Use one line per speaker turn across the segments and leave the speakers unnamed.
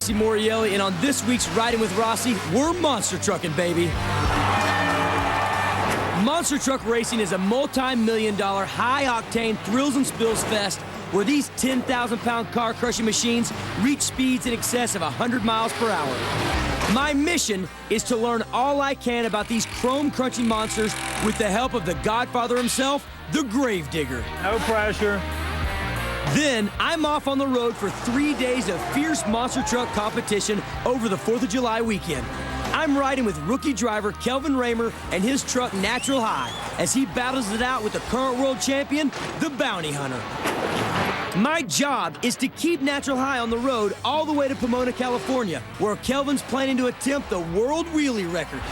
Rossi Morreale, and on this week's Riding with Rossi, we're monster trucking, baby. Monster truck racing is a multi-million-dollar, high-octane thrills and spills fest where these 10,000-pound car-crushing machines reach speeds in excess of 100 miles per hour. My mission is to learn all I can about these chrome-crunching monsters with the help of the godfather himself, the Gravedigger.
No pressure.
Then I'm off on the road for 3 days of fierce monster truck competition over the 4th of July weekend. I'm riding with rookie driver Kelvin Ramer and his truck Natural High as he battles it out with the current world champion, the Bounty Hunter. My job is to keep Natural High on the road all the way to Pomona, California, where Kelvin's planning to attempt the world wheelie record.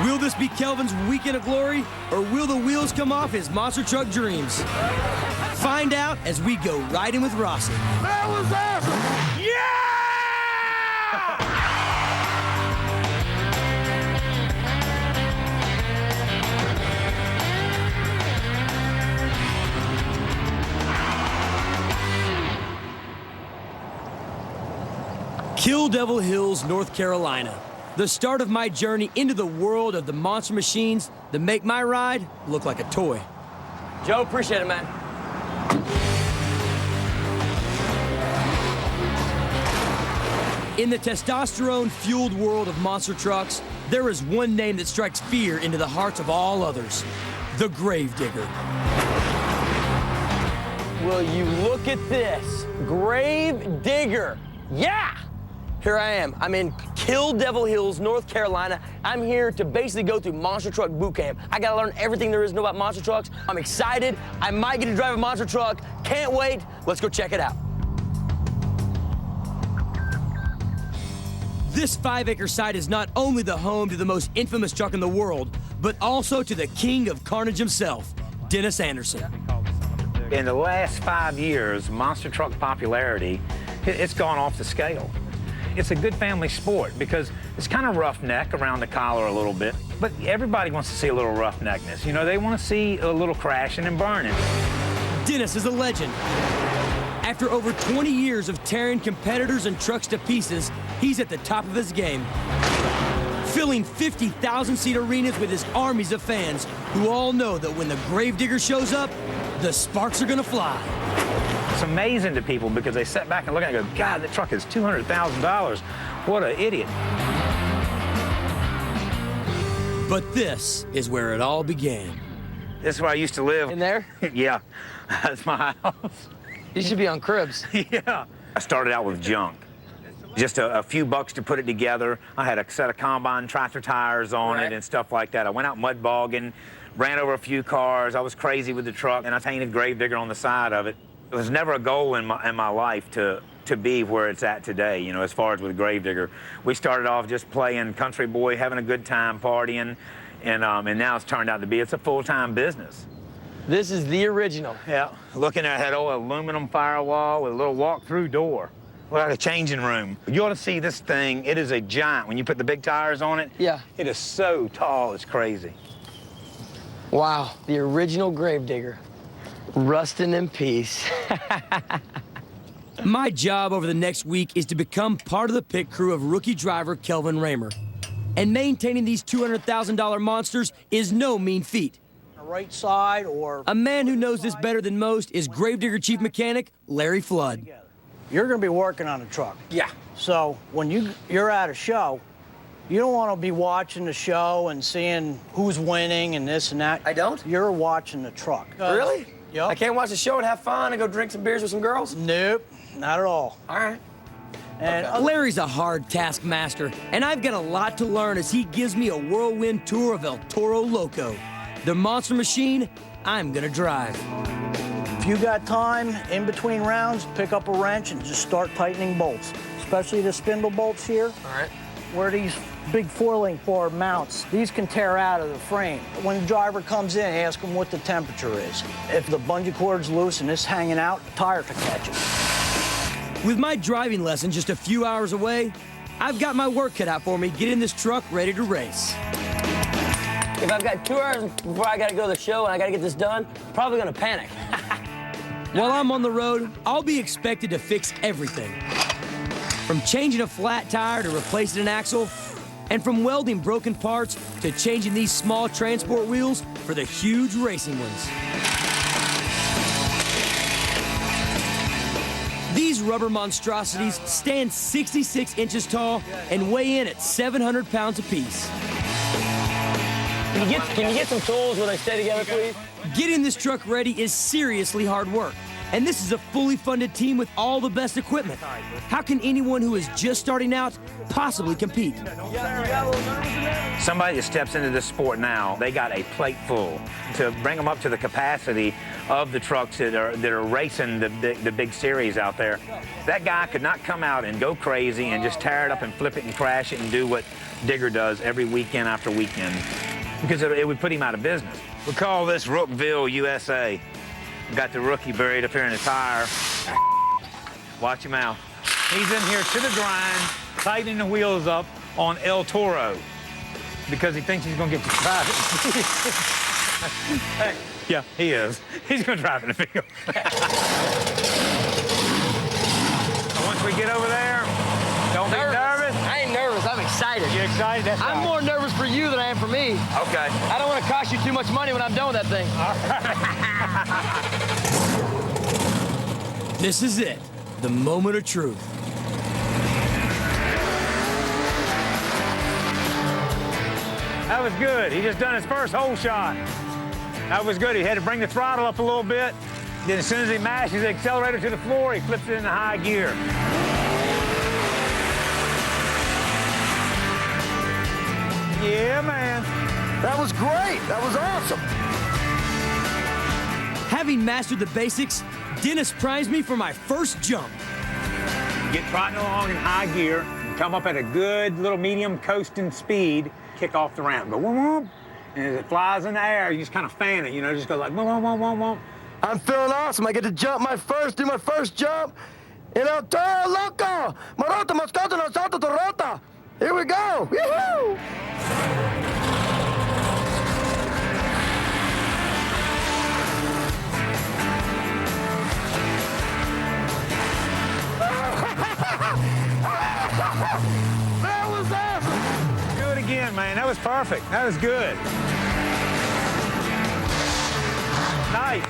Will this be Kelvin's weekend of glory, or will the wheels come off his monster truck dreams? Find out as we go riding with Rossi.
That was awesome! Yeah!
Kill Devil Hills, North Carolina. The start of my journey into the world of the monster machines that make my ride look like a toy. Joe, appreciate it, man. In the testosterone-fueled world of monster trucks, there is one name that strikes fear into the hearts of all others: the Gravedigger. Will you look at this? Gravedigger. Yeah! Here I am. I'm in Kill Devil Hills, North Carolina. I'm here to basically go through monster truck boot camp. I gotta learn everything there is to know about monster trucks. I'm excited. I might get to drive a monster truck. Can't wait. Let's go check it out. This 5-acre site is not only the home to the most infamous truck in the world, but also to the king of carnage himself, Dennis Anderson.
In the last 5 years, monster truck popularity, it's gone off the scale. It's a good family sport because it's kind of roughneck around the collar a little bit, but everybody wants to see a little roughneckness. You know, they want to see a little crashing and burning.
Dennis is a legend. After over 20 years of tearing competitors and trucks to pieces, he's at the top of his game. Filling 50,000-seat arenas with his armies of fans who all know that when the Gravedigger shows up, the sparks are gonna fly.
It's amazing to people because they sit back and look at it and go, God, that truck is $200,000. What an idiot.
But this is where it all began.
This is where I used to live.
In there?
Yeah, that's my house.
You should be on cribs.
Yeah. I started out with junk. Just a few bucks to put it together. I had a set of combine tractor tires on it and stuff like that. I went out mud bogging, ran over a few cars. I was crazy with the truck, and I painted Gravedigger on the side of it. It was never a goal in my life to be where it's at today, you know, as far as with Gravedigger. We started off just playing country boy, having a good time, partying, and now it's turned out to be, it's a full-time business.
This is the original.
Yeah, looking at that old aluminum firewall with a little walk-through door. Like a changing room. You ought to see this thing. It is a giant. When you put the big tires on it,
yeah,
it is so tall, it's crazy.
Wow, the original Gravedigger. Rusting in peace. My job over the next week is to become part of the pit crew of rookie driver Kelvin Ramer. And maintaining these $200,000 monsters is no mean feat.
Right side or...
A man who knows this better than most is Gravedigger chief mechanic Larry Flood.
You're going to be working on a truck.
Yeah.
So when you're at a show, you don't want to be watching the show and seeing who's winning and this and that.
I don't?
You're watching the truck.
Really?
Yep.
I can't watch the show and have fun and go drink some beers with some girls?
Nope, not at all.
All right.
And
okay. Larry's a hard taskmaster, and I've got a lot to learn as he gives me a whirlwind tour of El Toro Loco, the monster machine I'm gonna drive.
If you got time in between rounds, pick up a wrench and just start tightening bolts, especially the spindle bolts here.
All right.
Where these big 4-link bar mounts, these can tear out of the frame. When the driver comes in, ask him what the temperature is. If the bungee cord's loose and it's hanging out, the tire can catch it.
With my driving lesson just a few hours away, I've got my work cut out for me getting this truck ready to race. If I've got 2 hours before I gotta go to the show and I gotta get this done, I'm probably gonna panic. While I'm on the road, I'll be expected to fix everything. From changing a flat tire to replacing an axle, and from welding broken parts to changing these small transport wheels for the huge racing ones. These rubber monstrosities stand 66 inches tall and weigh in at 700 pounds apiece.
Can you get some tools when they stay together, please?
Getting this truck ready is seriously hard work. And this is a fully funded team with all the best equipment. How can anyone who is just starting out possibly compete?
Somebody that steps into this sport now, they got a plate full to bring them up to the capacity of the trucks that are racing the big series out there. That guy could not come out and go crazy and just tear it up and flip it and crash it and do what Digger does every weekend after weekend, because it would put him out of business. We call this Rookville, USA. Got the rookie buried up here in the tire. Watch him out.
He's in here to the grind, tightening the wheels up on El Toro because he thinks he's going to get to drive it. Hey, yeah, he is. He's going to drive in the field. Once we get over there, don't be nervous.
I ain't nervous. I'm excited.
You excited? That's
I'm
right.
more nervous for you than I am for me.
Okay.
I don't want to cost you too much money when I'm done with that thing.
This is it, the moment of truth.
That was good. He just done his first hole shot. That was good. He had to bring the throttle up a little bit. Then as soon as he mashes the accelerator to the floor, he flips it into high gear. Yeah, man.
That was great. That was awesome.
Having mastered the basics, Dennis primes me for my first jump.
Get trotting along in high gear, come up at a good little medium coasting speed, kick off the ramp, go whoom, whoom, and as it flies in the air, you just kind of fan it, you know, just go like whoom, whoom, whoom, whoom, whoom.
I'm feeling awesome. I get to do my first jump in El Toro Loco. Marota, Moscato, no salto, Torota. Here we go. Woohoo! That was awesome.
Do it again, man. That was perfect. That was good. Nice.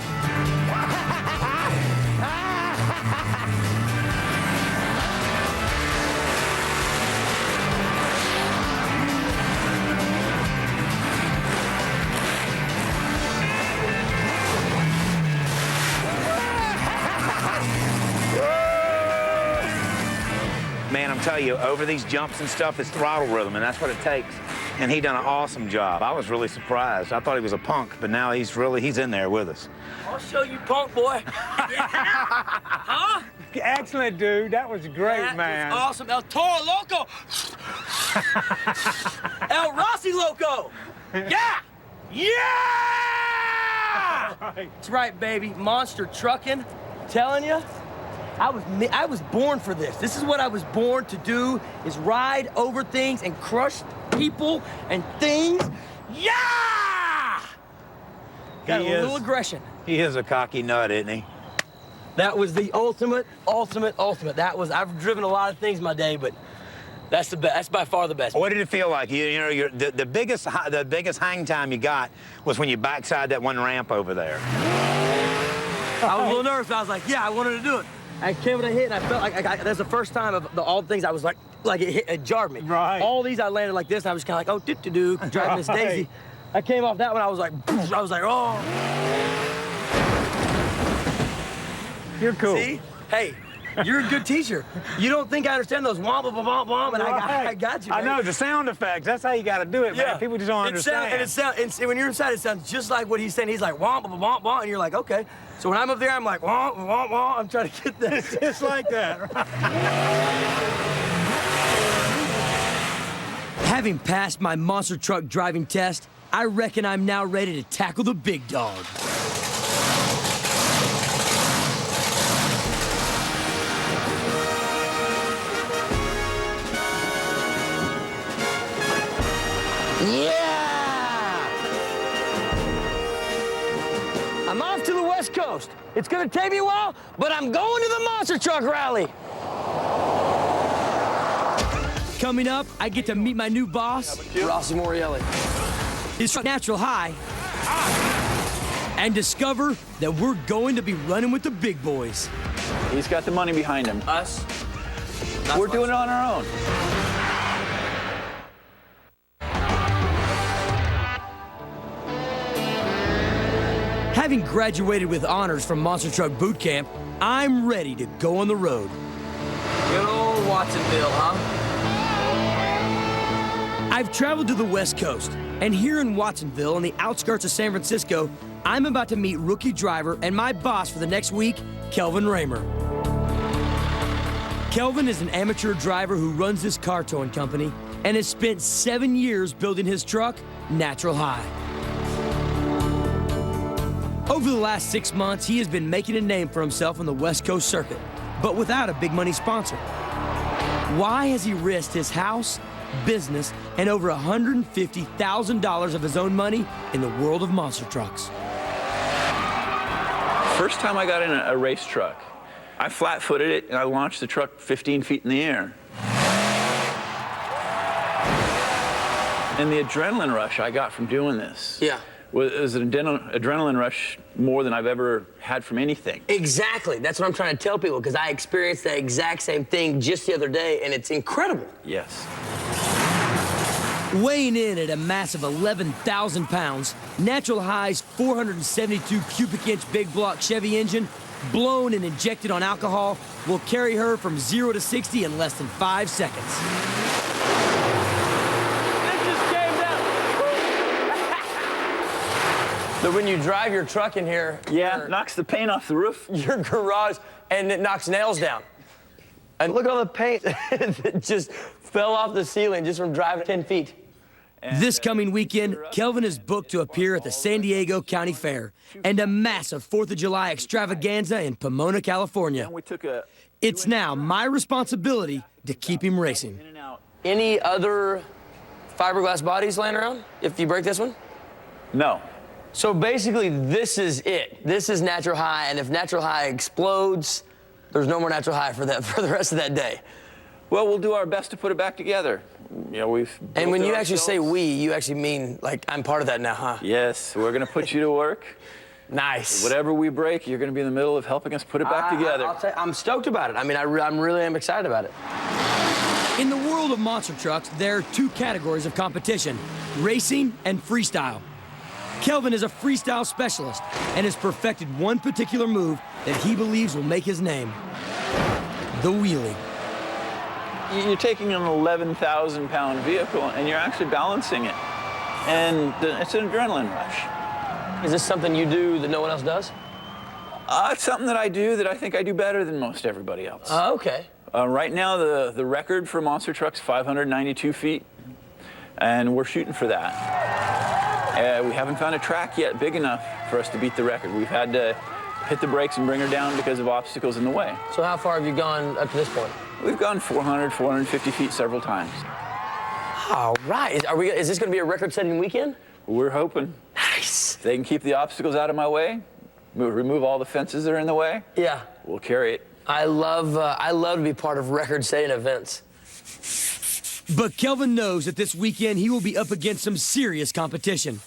Man, I'm telling you, over these jumps and stuff, it's throttle rhythm, and that's what it takes. And he done an awesome job. I was really surprised. I thought he was a punk, but now he's in there with us.
I'll show you, punk boy. Huh?
Excellent, dude. That was great,
That
man.
was awesome. El Toro Loco. El Rossi Loco. Yeah. Yeah! That's right, baby. Monster trucking. Telling you. I was born for this. This is what I was born to do, is ride over things and crush people and things. Yeah! Got a little aggression.
He is a cocky nut, isn't he?
That was the ultimate. That was, I've driven a lot of things in my day, but that's the best. That's by far the best.
What did it feel like? You know, the biggest hang time you got was when you backside that one ramp over there.
I was a little nervous. I was like, yeah, I wanted to do it. I came when I hit, and I felt like that's the first time of all the things I was like it jarred me.
Right.
All these I landed like this, and I was kind of like, oh, do driving Miss Daisy. I came off that one, I was like, oh.
You're cool.
See? Hey, you're a good teacher. You don't think I understand those womp, womp, womp, womp, and I got you,
I
man.
know, the sound effects. That's how you got to do it, man. People just don't understand.
And when you're inside, it sounds just like what he's saying. He's like, womp, womp, womp, womp, and you're like, okay. So when I'm up there, I'm like, womp, womp, womp. I'm trying to get that.
Just like that.
Having passed my monster truck driving test, I reckon I'm now ready to tackle the big dog.
Yeah! I'm off to the West Coast. Coast. It's gonna take me a while, but I'm going to the monster truck rally.
Coming up, I get to meet my new boss,
Rossi Morreale.
his Natural High, and discover that we're going to be running with the big boys.
He's got the money behind him.
Us?
We're doing it on our own.
Having graduated with honors from Monster Truck Boot Camp, I'm ready to go on the road.
Good old Watsonville, huh?
I've traveled to the West Coast, and here in Watsonville, on the outskirts of San Francisco, I'm about to meet rookie driver and my boss for the next week, Kelvin Ramer. Kelvin is an amateur driver who runs this car towing company and has spent 7 years building his truck, Natural High. Over the last 6 months, he has been making a name for himself on the West Coast circuit, but without a big money sponsor. Why has he risked his house, business, and over $150,000 of his own money in the world of monster trucks?
First time I got in a race truck, I flat-footed it and I launched the truck 15 feet in the air. And the adrenaline rush I got from doing this.
Yeah.
Was an adrenaline rush more than I've ever had from anything.
Exactly. That's what I'm trying to tell people, because I experienced that exact same thing just the other day, and it's incredible.
Yes.
Weighing in at a massive 11,000 pounds, Natural High's 472 cubic inch big block Chevy engine, blown and injected on alcohol, will carry her from 0 to 60 in less than 5 seconds.
So when you drive your truck in here,
Yeah, knocks the paint off the roof.
your garage, and it knocks nails down. And look at all the paint that just fell off the ceiling just from driving 10 feet.
This coming weekend, Kelvin is booked to appear at the San Diego County Fair and a massive 4th of July extravaganza in Pomona, California.
We took a
It's now my responsibility to keep him racing.
in and out.
Any other fiberglass bodies laying around if you break this one?
No.
So basically, this is it. This is Natural High, and if Natural High explodes, there's no more Natural High for the rest of that day.
Well, we'll do our best to put it back together. You know, we've
And
built
when
it
you actually say
ourselves.
we, you actually mean, like, I'm part of that now, huh?
Yes, we're going to put you to work.
Nice.
Whatever we break, you're going to be in the middle of helping us put it back together.
I'm stoked about it. I mean, I'm really am excited about it.
In the world of monster trucks, there are 2 categories of competition, racing and freestyle. Kelvin is a freestyle specialist and has perfected one particular move that he believes will make his name, the wheelie.
You're taking an 11,000-pound vehicle and you're actually balancing it. And it's an adrenaline rush.
Is this something you do that no one else does?
It's something that I do that I think I do better than most everybody else.
Okay.
Right now, the record for monster trucks, 592 feet, and we're shooting for that. We haven't found a track yet big enough for us to beat the record. We've had to hit the brakes and bring her down because of obstacles in the way.
So how far have you gone up to this point?
We've gone 400, 450 feet several times.
All right. Is this going to be a record-setting weekend?
We're hoping.
Nice.
If they can keep the obstacles out of my way, remove all the fences that are in the way,
Yeah.
we'll carry it.
I love to be part of record-setting events.
But Kelvin knows that this weekend he will be up against some serious competition,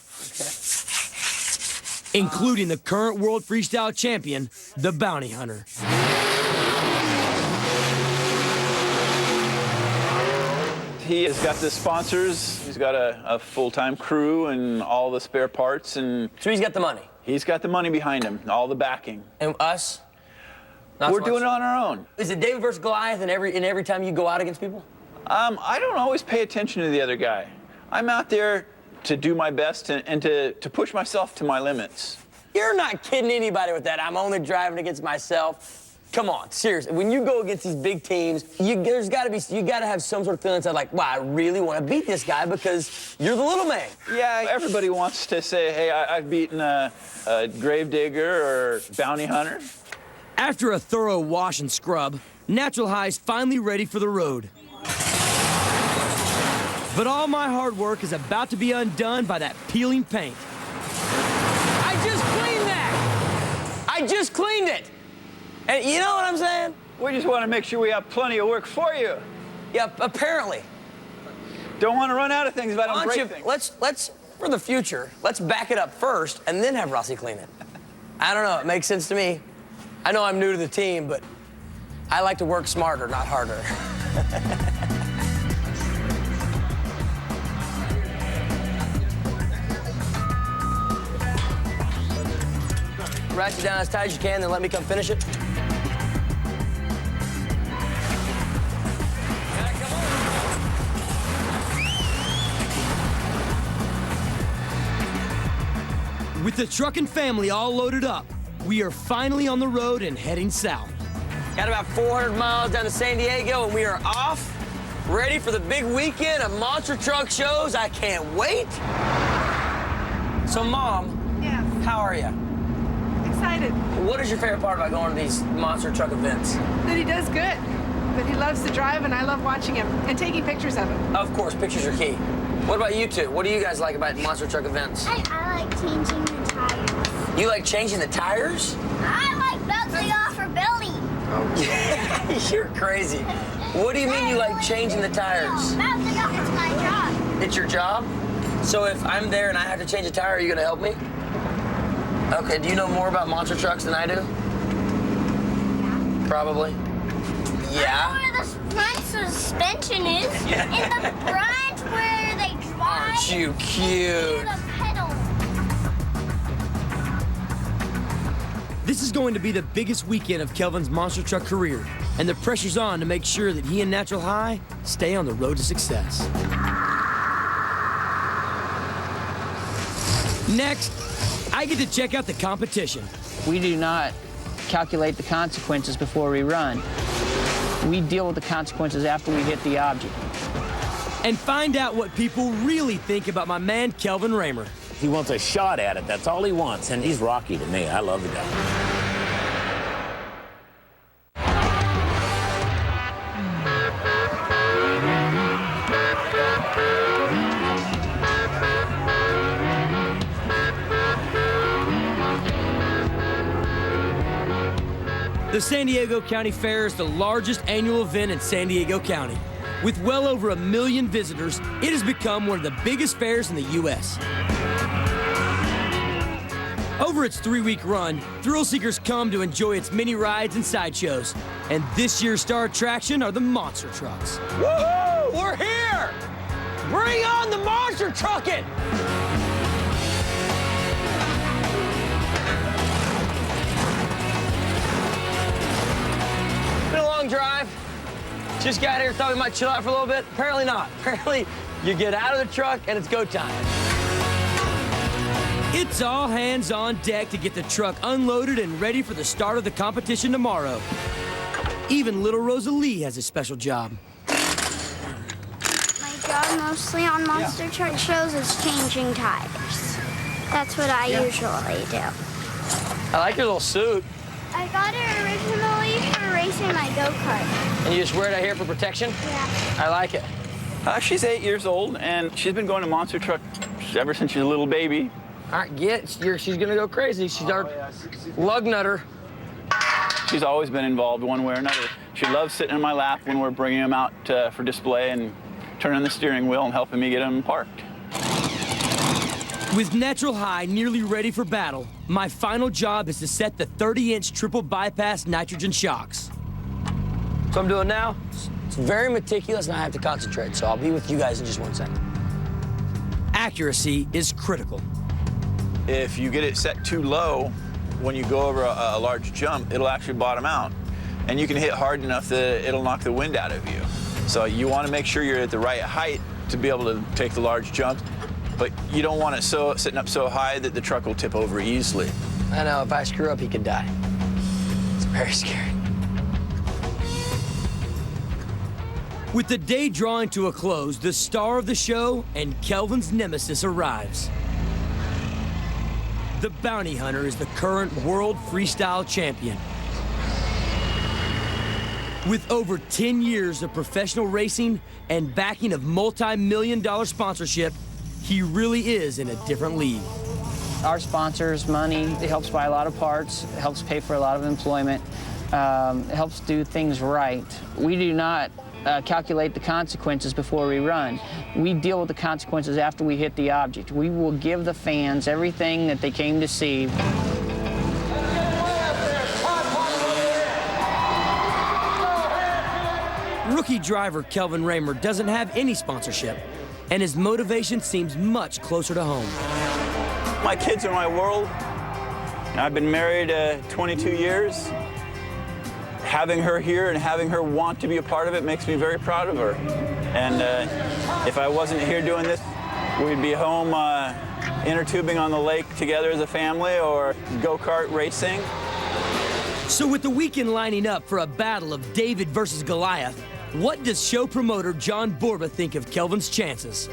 including the current world freestyle champion, the Bounty Hunter.
He has got the sponsors, he's got a full-time crew and all the spare parts, and
So he's got the money.
he's got the money behind him, all the backing.
And us? Not
We're
so
doing it
much.
on our own.
Is it David versus Goliath in every time you go out against people?
I don't always pay attention to the other guy. I'm out there to do my best and to push myself to my limits.
You're not kidding anybody with that. I'm only driving against myself. Come on, seriously. When you go against these big teams, you gotta have some sort of feeling inside, like, wow, I really want to beat this guy because you're the little man.
Yeah, everybody wants to say, hey, I've beaten a gravedigger or bounty hunter.
After a thorough wash and scrub, Natural High's finally ready for the road. But all my hard work is about to be undone by that peeling paint.
I just cleaned that. I I just cleaned it. And you know what I'm saying?
We just want to make sure we have plenty of work for you.
Yeah, apparently.
Don't want to run out of things if I don't
Why
break
don't you,
things.
let's, for the future, let's back it up first and then have Rossi clean it. I don't know, it makes sense to me. I know I'm new to the team, but I like to work smarter, not harder. Ratchet down as tight as you can, then let me come finish it.
With the trucking family all loaded up, we are finally on the road and heading south.
Got about 400 miles down to San Diego, and we are off, ready for the big weekend of monster truck shows. I can't wait. So, Mom,
Yes.
how are you?
Excited
What is your favorite part about going to these monster truck events?
that he does good, but he loves to drive, and I love watching him and taking pictures of him.
Of course, pictures are key. What about you two? What do you guys like about monster truck events?
I like changing the tires.
You like changing the tires?
I like bouncing off for Billy.
You're crazy. What do you mean you like changing the tires?
Bouncing off is my job.
It's your job? So if I'm there and I have to change a tire, are you gonna help me? Okay, do you know more about monster trucks than I do? Probably. Yeah?
I know where the front suspension is. In the front where they drive.
Aren't you
Near
cute?
the pedal.
This is going to be the biggest weekend of Kelvin's monster truck career, and the pressure's on to make sure that he and Natural High stay on the road to success. Next, I get to check out the competition.
We do not calculate the consequences before we run. We deal with the consequences after we hit the object.
And find out what people really think about my man, Kelvin Ramer.
He wants a shot at it. That's all he wants. And he's Rocky to me. I love the guy.
The San Diego County Fair is the largest annual event in San Diego County. With well over 1 million visitors, it has become one of the biggest fairs in the U.S. Over its 3-week run, thrill seekers come to enjoy its many rides and sideshows. And this year's star attraction are the monster trucks.
Woohoo! We're here! Bring on the monster trucking! Been a long drive. Just got here, thought we might chill out for a little bit. Apparently not. Apparently, you get out of the truck and it's go time.
It's all hands on deck to get the truck unloaded and ready for the start of the competition tomorrow. Even little Rosalie has a special job.
My job mostly on monster truck shows is changing tires. That's what I usually do.
I like your little suit.
I got it originally for racing my go-kart.
And you just wear it out here for protection?
Yeah.
I like it.
She's 8 years old, and she's been going to monster truck ever since she's a little baby.
All right, she's gonna go crazy. She's our lug nutter.
She's always been involved one way or another. She loves sitting in my lap when we're bringing them out for display and turning the steering wheel and helping me get them parked.
With Natural High nearly ready for battle, my final job is to set the 30-inch triple bypass nitrogen shocks.
So I'm doing now. It's very meticulous, and I have to concentrate. So I'll be with you guys in just 1 second.
Accuracy is critical.
If you get it set too low, when you go over a large jump, it'll actually bottom out. And you can hit hard enough that it'll knock the wind out of you. So you want to make sure you're at the right height to be able to take the large jumps, but you don't want it sitting up so high that the truck will tip over easily.
I know, if I screw up, he could die. It's very scary.
With the day drawing to a close, the star of the show and Kelvin's nemesis arrives. The bounty hunter is the current world freestyle champion. With over 10 years of professional racing and backing of multi-million-dollar sponsorship, he really is in a different league.
our sponsors money. It helps buy a lot of parts. It helps pay for a lot of employment. It helps do things right. We do not calculate the consequences before we run. We deal with the consequences after we hit the object. We will give the fans everything that they came to see.
Rookie driver Kelvin Ramer doesn't have any sponsorship, and his motivation seems much closer to home.
My kids are my world. I've been married 22 years. Having her here and having her want to be a part of it makes me very proud of her. And if I wasn't here doing this, we'd be home inner tubing on the lake together as a family or go-kart racing.
So with the weekend lining up for a battle of David versus Goliath, what does show promoter John Borba think of Kelvin's chances?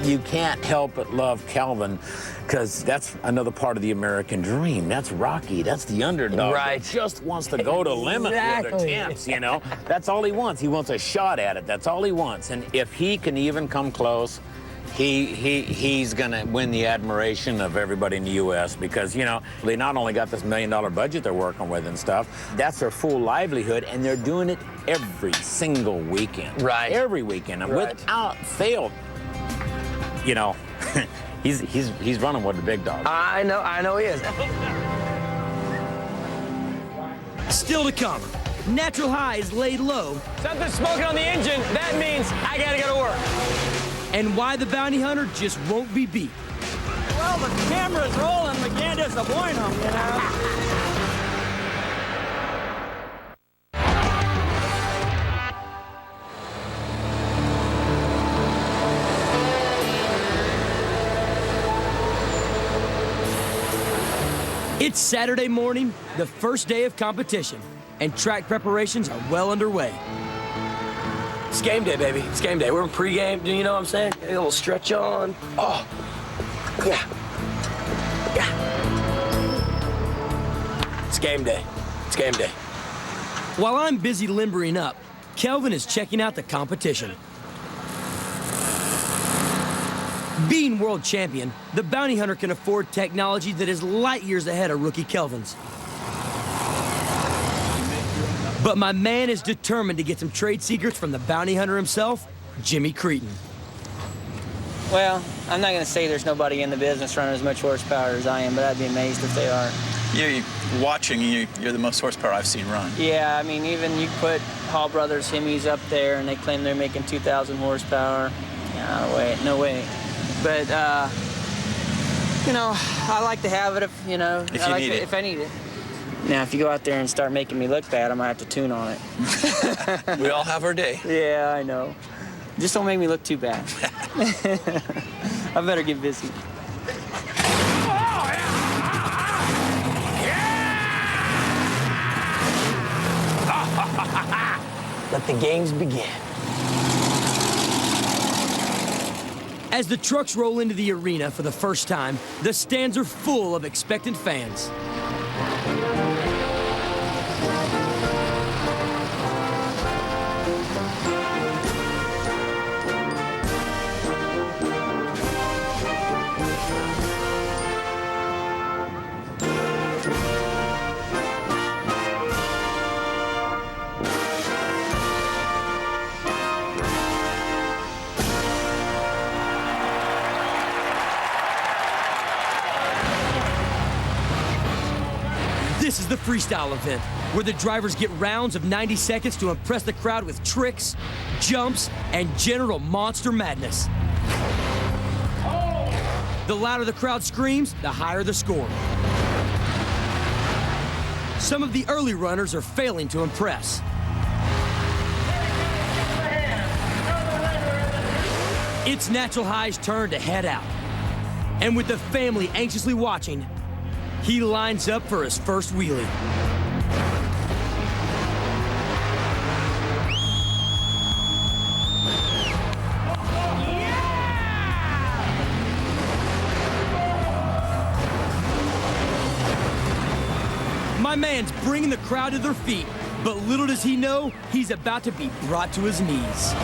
You can't help but love Kelvin because that's another part of the American dream. That's Rocky. That's the underdog.
Right.
That just wants to go to limit with other champs, you know? That's all he wants. He wants a shot at it. That's all he wants. And if he can even come close, he's going to win the admiration of everybody in the U.S. because, you know, they not only got this $1 million budget they're working with and stuff, that's their full livelihood, and they're doing it every single weekend.
Right.
Every weekend. And
Right.
without fail, you know, he's running with the big dog.
I know he is.
Still to come, Natural High is laid low,
Something's smoking on the engine. That means I gotta go to work.
and why the bounty hunter just won't be beat.
Well, the camera's rolling. We can't disappoint them, you know?
It's Saturday morning, the first day of competition, and track preparations are well underway.
It's game day, baby. It's game day. We're in pregame. Do you know what I'm saying? A little stretch on. Oh, yeah. Yeah. It's game day. It's game day.
While I'm busy limbering up, Kelvin is checking out the competition. Being world champion, the bounty hunter can afford technology that is light years ahead of rookie Kelvin's. But my man is determined to get some trade secrets from the bounty hunter himself, Jimmy Creten.
Well, I'm not going to say there's nobody in the business running as much horsepower as I am, but I'd be amazed if they are.
You're the most horsepower I've seen run.
Yeah, I mean, even you put Hall Brothers Hemis up there, and they claim they're making 2,000 horsepower. Yeah, no way. But, you know, I like to have it if, you know,
If you need it.
If I need it. Now, if you go out there and start making me look bad, I might have to tune on it.
We all have our day.
Yeah, I know. Just don't make me look too bad. I better get busy.
Let the games begin.
As the trucks roll into the arena for the first time, the stands are full of expectant fans. This is the freestyle event, where the drivers get rounds of 90 seconds to impress the crowd with tricks, jumps, and general monster madness. The louder the crowd screams, the higher the score. Some of the early runners are failing to impress. It's Natural High's turn to head out. And with the family anxiously watching, he lines up for his first wheelie. My man's bringing the crowd to their feet, but little does he know, he's about to be brought to his knees.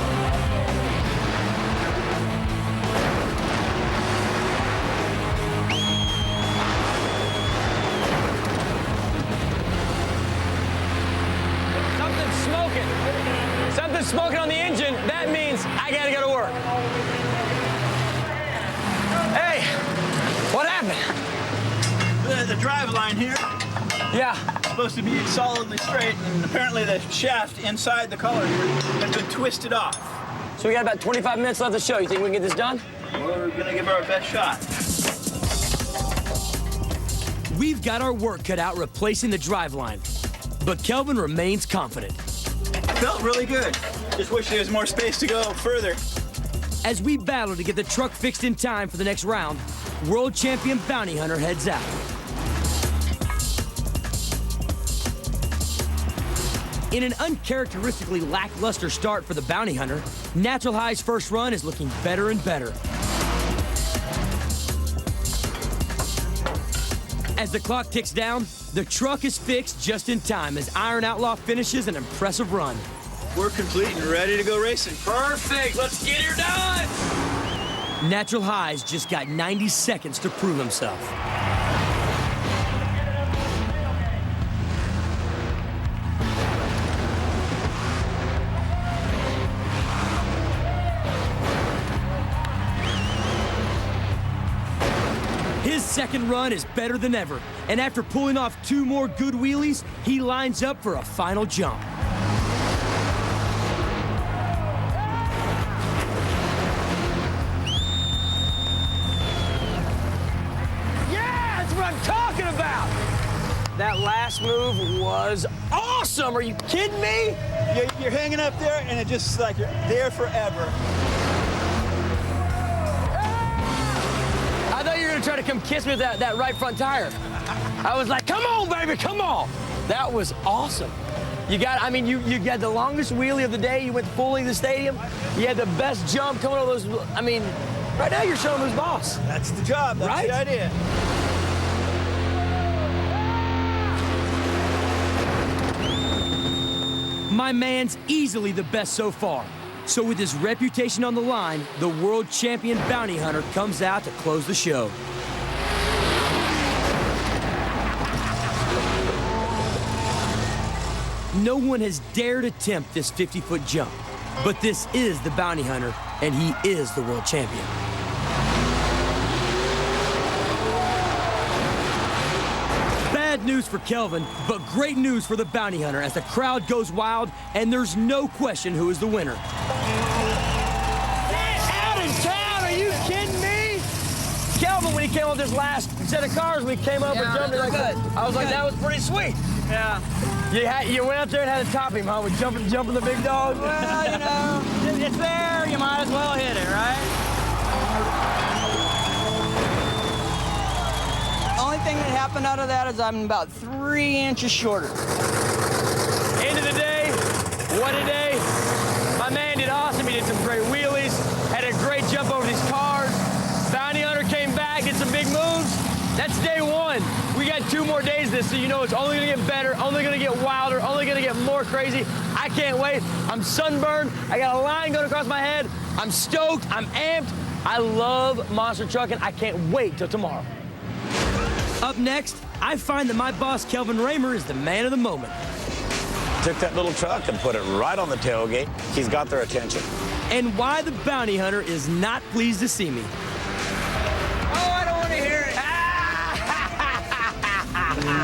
quit smoking on the engine, that means I gotta go to work. Hey, what happened?
The drive line here
Yeah.
is supposed to be solidly straight, and apparently the shaft inside the collar here has been twisted off.
So we got about 25 minutes left of the show. You think we can get this done?
We're gonna give our best shot.
We've got our work cut out replacing the driveline, but Kelvin remains confident.
Felt really good. Just wish there was more space to go further.
As we battle to get the truck fixed in time for the next round, world champion bounty hunter heads out. In an uncharacteristically lackluster start for the bounty hunter, Natural High's first run is looking better and better. As the clock ticks down, the truck is fixed just in time as Iron Outlaw finishes an impressive run.
We're complete and ready to go racing.
Perfect. Let's get her done.
Natural High's just got 90 seconds to prove himself. His second run is better than ever, and after pulling off 2 more good wheelies, he lines up for a final jump.
Yeah, that's what I'm talking about. That last move was awesome. Are you kidding me?
You're hanging up there, and it just like you're there forever.
I thought you were gonna try to come kiss me with that right front tire. I was like, come on, baby, come on. That was awesome. You got, I mean, you got the longest wheelie of the day. You went fully to the stadium. You had the best jump coming over those. I mean, right now you're showing who's boss.
That's the job. That's
Right?
the idea.
My man's easily the best so far. So with his reputation on the line, the world champion bounty hunter comes out to close the show. No one has dared attempt this 50-foot jump, but this is the bounty hunter, and he is the world champion. Bad news for Kelvin, but great news for the bounty hunter as the crowd goes wild, and there's no question who is the winner.
Out of town, are you kidding me? Kelvin, when he came up this last set of cars, we came up and jumped it like that. I was like, that was pretty sweet.
Yeah.
You went out there and had to top him, huh? With jumping the big dog.
Well, you know, it's there. You might as well hit it, right? Only thing that happened out of that is I'm about 3 inches shorter.
End of the day, what a day. My man did awesome. He did some great wheelies, had a great jump over these cars. Bounty hunter came back, did some big moves. That's day 1. We got 2 more days of this, so you know it's only gonna get better, only gonna get wilder, only gonna get more crazy. I can't wait. I'm sunburned. I got a line going across my head. I'm stoked. I'm amped. I love monster trucking. I can't wait till tomorrow.
Up next, I find that my boss, Kelvin Ramer, is the man of the moment.
Took that little truck and put it right on the tailgate. He's got their attention.
And why the bounty hunter is not pleased to see me.
Oh, I don't want to hear it.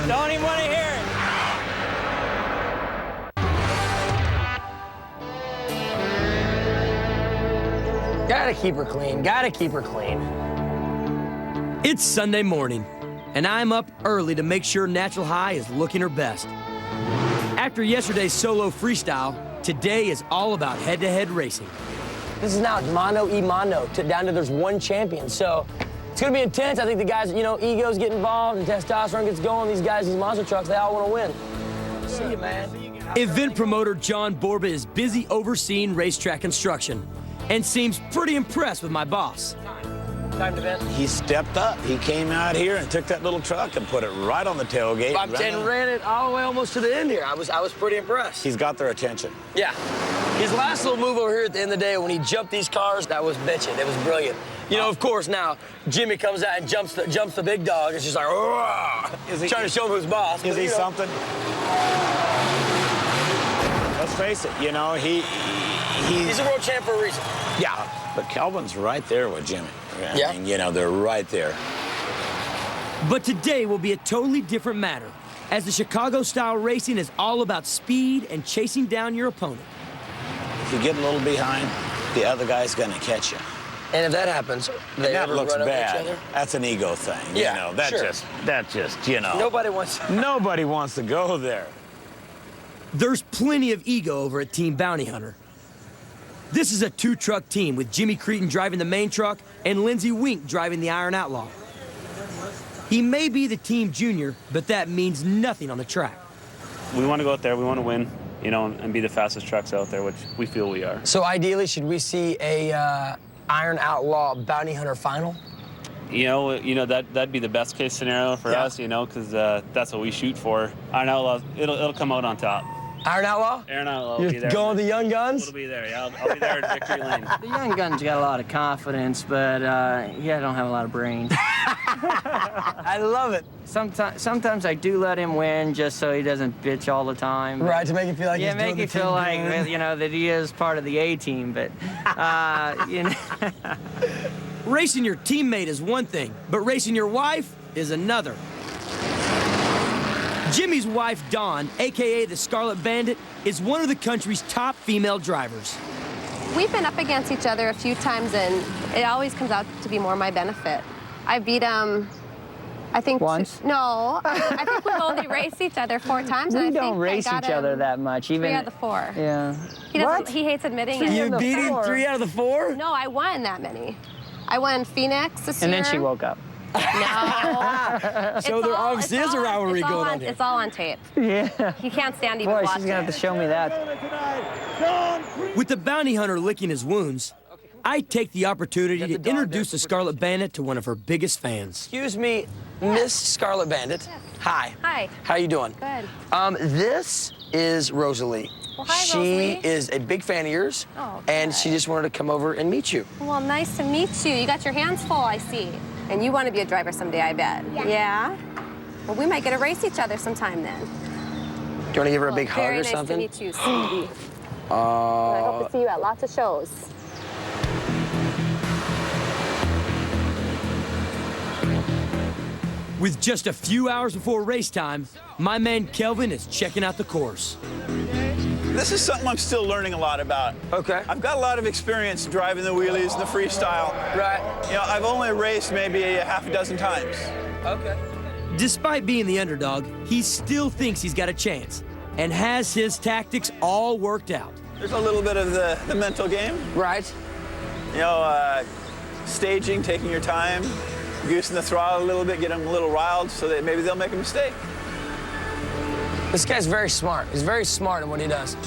Don't even want to hear it.
Gotta keep her clean. Gotta keep her clean.
It's Sunday morning, and I'm up early to make sure Natural High is looking her best. After yesterday's solo freestyle, today is all about head-to-head racing.
This is now mano y mano, down to there's one champion. So it's gonna be intense. I think the guys, you know, egos get involved and testosterone gets going. These guys, these monster trucks, they all want to win. See you, man.
Event promoter John Borba is busy overseeing racetrack construction and seems pretty impressed with my boss.
Time to vent.
He stepped up. He came out here and took that little truck and put it right on the tailgate.
And ran it all the way almost to the end here. I was pretty impressed.
He's got their attention.
Yeah. His last little move over here at the end of the day when he jumped these cars, that was bitching. It was brilliant. You know, of course, now Jimmy comes out and jumps the big dog. It's just like, trying to show him who's boss.
Is he something? Let's face it, you know, he's
a world champ for a reason.
Yeah, but Kelvin's right there with Jimmy.
Yeah.
I mean, you know, they're right there.
But today will be a totally different matter, as the Chicago-style racing is all about speed and chasing down your opponent.
If you get a little behind, the other guy's going to catch you.
And if that happens, they
that
ever
looks
run over each
bad.
other?
That's an ego thing.
Yeah,
you know, that
sure.
just, you know.
Nobody wants.
Nobody wants to go there.
There's plenty of ego over at Team Bounty Hunter. This is a two-truck team with Jimmy Creten driving the main truck and Lindsey Wink driving the Iron Outlaw. He may be the team junior, but that means nothing on the track.
We want to go out there, we want to win, you know, and be the fastest trucks out there, which we feel we are.
So ideally, should we see a Iron Outlaw Bounty Hunter final?
You know that'd be the best case scenario for us, you know, because that's what we shoot for. Iron Outlaw, it'll come out on top.
Iron Outlaw?
Iron Outlaw will be there.
Going with the young guns?
It'll be there, yeah. I'll be there at victory lane.
The young gun's got a lot of confidence, but yeah, I don't have a lot of brains.
I love it.
Sometimes I do let him win just so he doesn't bitch all the time.
Right, to make him feel like
yeah,
he's doing
make
the
you feel
team
like
good.
you know that he is part of the A team. But you know,
Racing your teammate is one thing, but racing your wife is another. Jimmy's wife, Dawn, a.k.a. the Scarlet Bandit, is one of the country's top female drivers.
We've been up against each other a few times, and it always comes out to be more my benefit. I beat him, I think...
Once?
No, I think we've only raced each other 4 times.
we
and I
don't
think
race
I got
each other
him
that much.
3 out of the 4.
Yeah.
He doesn't. He hates admitting it.
You beat him 3 out of the 4?
No, I won that many. I won Phoenix this
And
year.
then she woke up.
No.
So there obviously is a rivalry going on here.
It's all on tape.
Yeah.
He can't stand even
Boy,
watching
she's gonna have to show me that.
With the bounty hunter licking his wounds, I take the opportunity to introduce the Scarlet Bandit to one of her biggest fans.
Excuse me, Miss Scarlet Bandit. Hi.
Hi.
How you doing?
Good.
This is Rosalie.
Well, hi,
she
Rosalie.
is a big fan of yours,
Oh,
and
good.
she just wanted to come over and meet you.
Well, nice to meet you. You got your hands full, I see. And you want to be a driver someday, I bet. Yeah? Well, we might get to race each other sometime then.
Do you want to give her a big hug
Very
or
nice
something?
to meet you, sweetie. I hope to see you at lots of shows.
With just a few hours before race time, my man Kelvin is checking out the course.
This is something I'm still learning a lot about.
Okay.
I've got a lot of experience driving the wheelies and the freestyle.
Right.
You know, I've only raced maybe a half a dozen times.
Okay.
Despite being the underdog, he still thinks he's got a chance and has his tactics all worked out.
There's a little bit of the mental game.
Right.
You know, staging, taking your time, goosing the throttle a little bit, get them a little riled so that maybe they'll make a mistake.
This guy's very smart. He's very smart in what he does.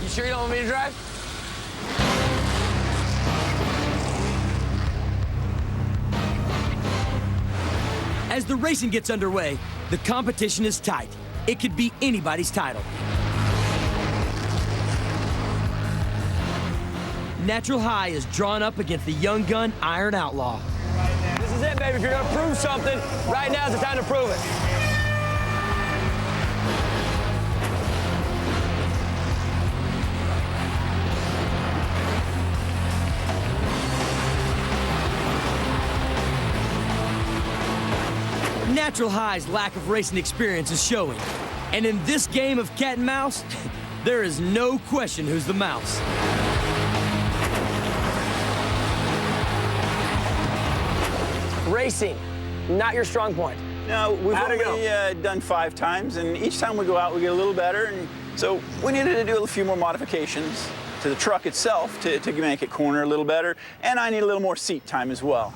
You sure you don't want me to drive?
As the racing gets underway, the competition is tight. It could be anybody's title. Natural High is drawn up against the young gun Iron Outlaw.
This is it, baby. If you're gonna prove something, right now's the time to prove it.
Natural High's lack of racing experience is showing. And in this game of cat and mouse, there is no question who's the mouse.
Racing, not your strong point.
No, we've only done 5 times, and each time we go out, we get a little better. And so we needed to do a few more modifications to the truck itself to make it corner a little better, and I need a little more seat time as well.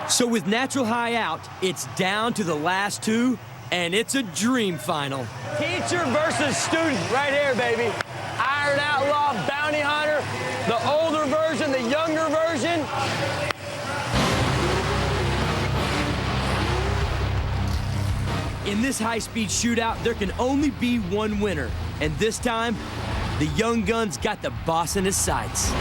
So with Natural High out, it's down to the last 2, and it's a dream final.
Teacher versus student, right here, baby. Iron Outlaw, Bounty Hunter, the older version, the younger version.
In this high-speed shootout, there can only be one winner. And this time, the young gun's got the boss in his sights.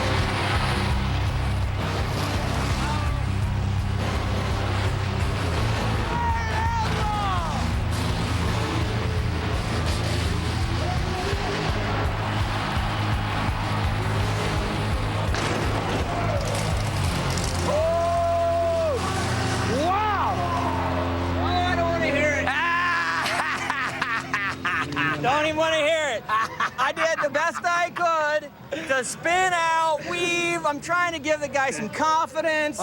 it. I did the best I could to spin out, weave. I'm trying to give the guy some confidence.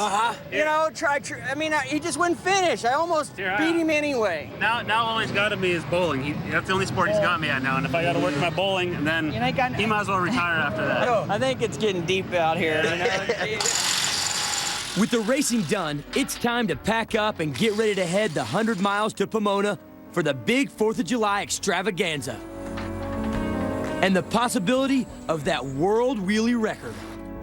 You know, I mean, he just wouldn't finish. I almost beat him anyway.
Now all he's got to be is bowling. That's the only sport he's got me at now. And if I got to work my bowling, and then he might as well retire after that.
I think it's getting deep out here. You know?
With the racing done, it's time to pack up and get ready to head the 100 miles to Pomona for the big 4th of July extravaganza. And the possibility of that world wheelie record.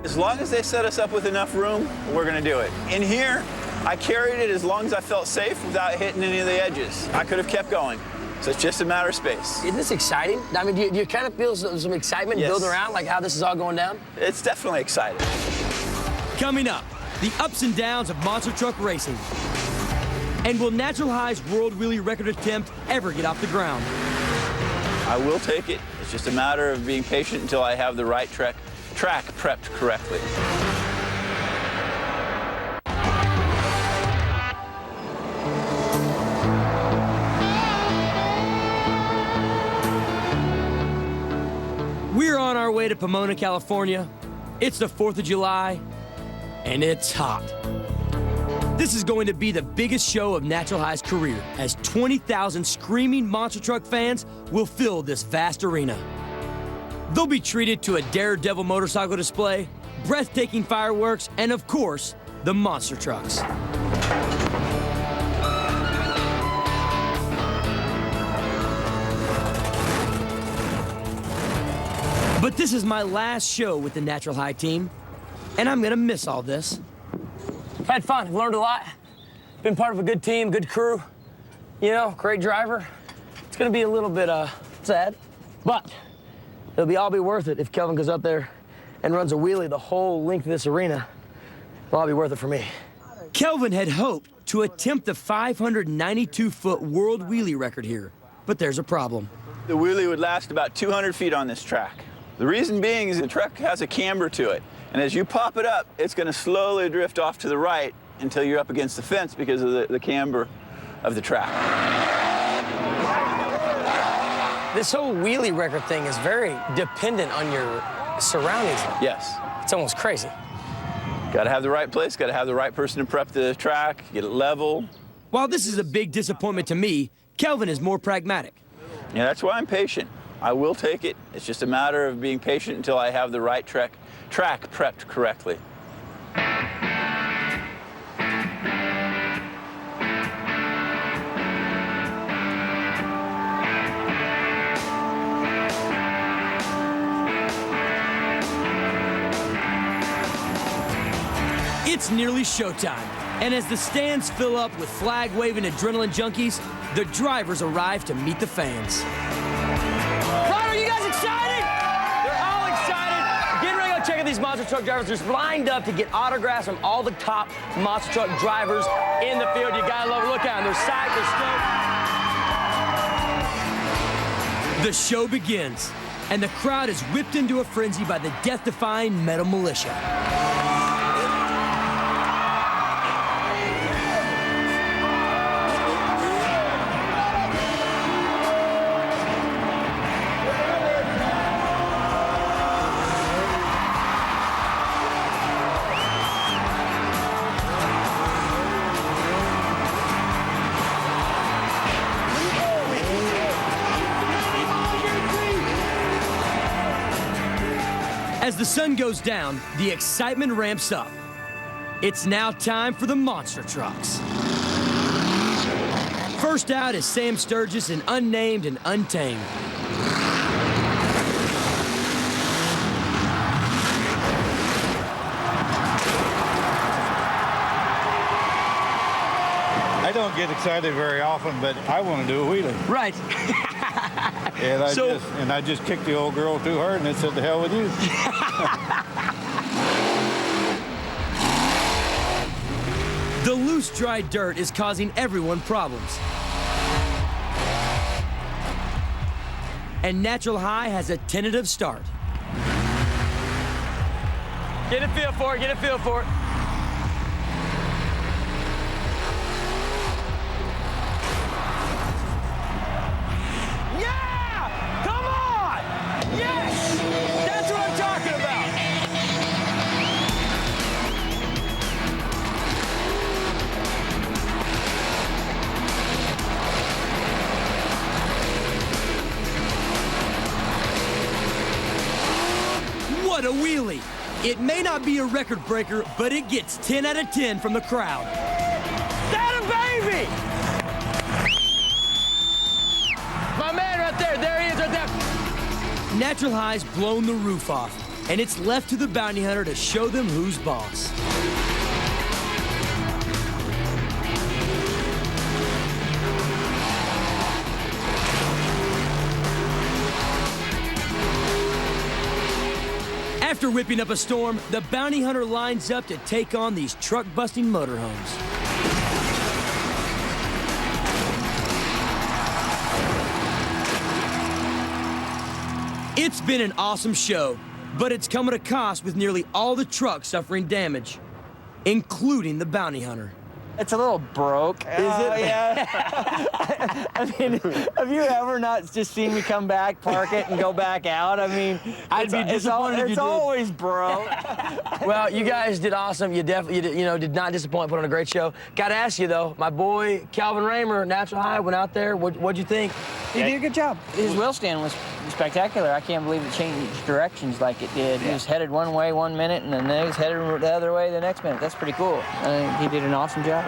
As long as they set us up with enough room, we're gonna do it. In here, I carried it as long as I felt safe without hitting any of the edges. I could have kept going. So it's just a matter of space.
Isn't this exciting? I mean, do you kind of feel some excitement building around, like how this is all going down?
It's definitely exciting.
Coming up, the ups and downs of monster truck racing. And will Natural High's world wheelie record attempt ever get off the ground?
I will take it. It's just a matter of being patient until I have the right track prepped correctly.
We're on our way to Pomona, California. It's the 4th of July, and it's hot. This is going to be the biggest show of Natural High's career, as 20,000 screaming monster truck fans will fill this vast arena. They'll be treated to a daredevil motorcycle display, breathtaking fireworks, and of course, the monster trucks. But this is my last show with the Natural High team, and I'm gonna miss all this.
Had fun, I've learned a lot. Been part of a good team, good crew. You know, great driver. It's gonna be a little bit sad, but it'll all be worth it if Kelvin goes up there and runs a wheelie the whole length of this arena. It'll all be worth it for me.
Kelvin had hoped to attempt the 592-foot world wheelie record here, but there's a problem.
The wheelie would last about 200 feet on this track. The reason being is the track has a camber to it. And as you pop it up, it's going to slowly drift off to the right until you're up against the fence because of the camber of the track.
This whole wheelie record thing is very dependent on your surroundings.
Yes.
It's almost crazy.
Got to have the right place, got to have the right person to prep the track, get it level.
While this is a big disappointment to me, Kelvin is more pragmatic.
Yeah, that's why I'm patient. I will take it. It's just a matter of being patient until I have the right track prepped correctly.
It's nearly showtime, and as the stands fill up with flag-waving adrenaline junkies, the drivers arrive to meet the fans.
Are you guys excited? They're all excited. Getting ready to go check out these monster truck drivers. They're lined up to get autographs from all the top monster truck drivers in the field. You gotta love it. Look at them. They're psyched, they're stoked.
The show begins, and the crowd is whipped into a frenzy by the death-defying metal militia. As the sun goes down, the excitement ramps up. It's now time for the monster trucks. First out is Sam Sturgis in Unnamed and Untamed.
I don't get excited very often, but I want to do a wheelie.
Right.
And I just kicked the old girl too hard, and it said, "The hell with you."
The loose, dry dirt is causing everyone problems. And Natural High has a tentative start.
Get a feel for it, get a feel for it. Yeah! Come on!
What a wheelie! It may not be a record breaker, but it gets 10 out of 10 from the crowd.
That a baby! My man right there, there he is right there.
Natural High's blown the roof off, and it's left to the bounty hunter to show them who's boss. After whipping up a storm, the bounty hunter lines up to take on these truck-busting motorhomes. It's been an awesome show, but it's come at a cost with nearly all the trucks suffering damage, including the bounty hunter.
It's a little broke. Is it? Yeah. I mean, have you ever not just seen me come back, park it, and go back out? I mean, it's always broke.
Well, you guys did awesome. You definitely, did not disappoint. Put on a great show. Got to ask you though, my boy Kelvin Ramer, Natural High, went out there. What'd you think?
He did a good job. His wheel stand was spectacular. I can't believe it changed directions like it did. He was headed one way 1 minute, and then he was headed the other way the next minute. That's pretty cool. He did an awesome job.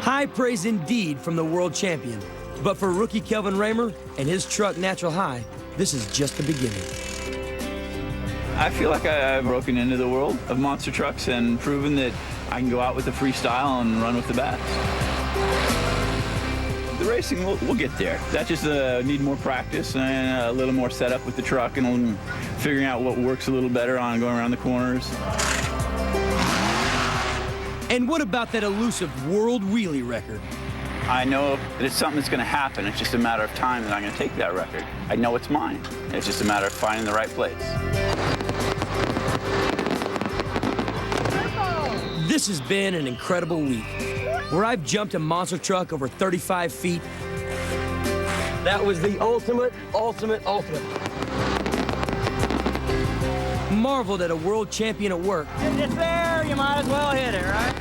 High praise indeed from the world champion. But for rookie Kelvin Ramer and his truck Natural High, this is just the beginning.
I feel like I've broken into the world of monster trucks and proven that I can go out with the freestyle and run with the best. The racing, we'll get there. That just need more practice and a little more setup with the truck and figuring out what works a little better on going around the corners.
And what about that elusive world wheelie record?
I know that it's something that's going to happen. It's just a matter of time that I'm going to take that record. I know it's mine. It's just a matter of finding the right place.
This has been an incredible week, where I've jumped a monster truck over 35 feet.
That was the ultimate.
Marveled at a world champion at work.
If it's there, you might as well hit it, right?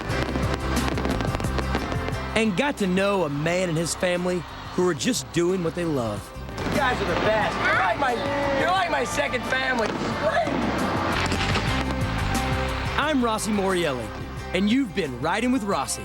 And got to know a man and his family who are just doing what they love.
You guys are the best. You're like my second family.
I'm Rossi Morreale, and you've been riding with Rossi.